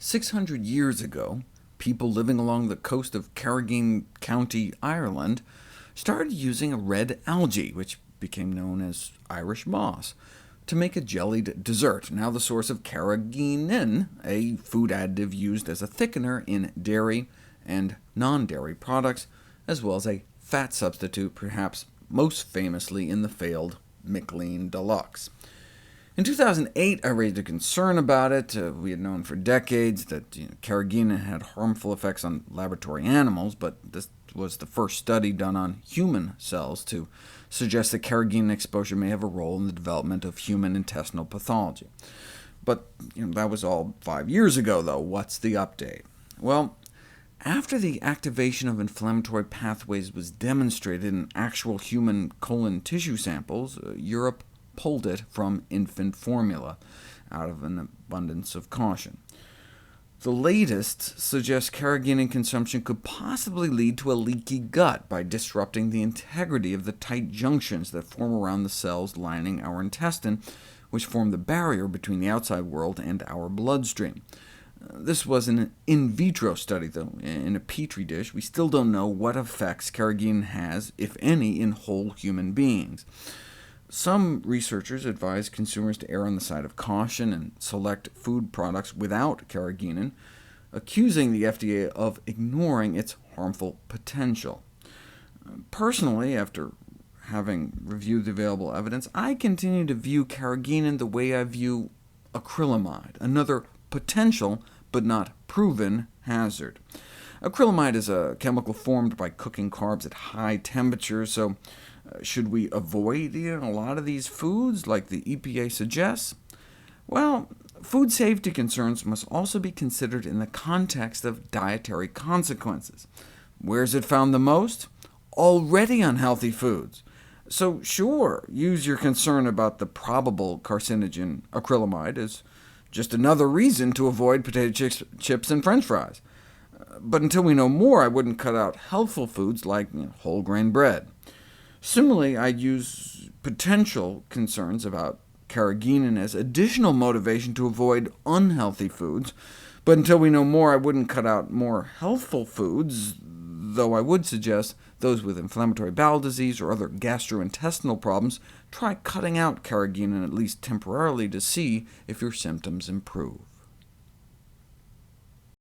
600 years ago, people living along the coast of Carrageenan County, Ireland, started using a red algae, which became known as Irish moss, to make a jellied dessert, now the source of carrageenan, a food additive used as a thickener in dairy and non-dairy products, as well as a fat substitute, perhaps most famously in the failed Michelin Deluxe. In 2008, I raised a concern about it. We had known for decades that carrageenan had harmful effects on laboratory animals, but this was the first study done on human cells to suggest that carrageenan exposure may have a role in the development of human intestinal pathology. But that was all 5 years ago, though. What's the update? Well, after the activation of inflammatory pathways was demonstrated in actual human colon tissue samples, Europe pulled it from infant formula, out of an abundance of caution. The latest suggests carrageenan consumption could possibly lead to a leaky gut by disrupting the integrity of the tight junctions that form around the cells lining our intestine, which form the barrier between the outside world and our bloodstream. This was an in vitro study, though. In a petri dish, we still don't know what effects carrageenan has, if any, in whole human beings. Some researchers advise consumers to err on the side of caution and select food products without carrageenan, accusing the FDA of ignoring its harmful potential. Personally, after having reviewed the available evidence, I continue to view carrageenan the way I view acrylamide, another potential but not proven hazard. Acrylamide is a chemical formed by cooking carbs at high temperatures, so should we avoid a lot of these foods, like the EPA suggests? Well, food safety concerns must also be considered in the context of dietary consequences. Where is it found the most? Already unhealthy foods. So sure, use your concern about the probable carcinogen acrylamide as just another reason to avoid potato chips and French fries. But until we know more, I wouldn't cut out healthful foods like whole grain bread. Similarly, I'd use potential concerns about carrageenan as additional motivation to avoid unhealthy foods, but until we know more, I wouldn't cut out more healthful foods, though I would suggest those with inflammatory bowel disease or other gastrointestinal problems try cutting out carrageenan at least temporarily to see if your symptoms improve.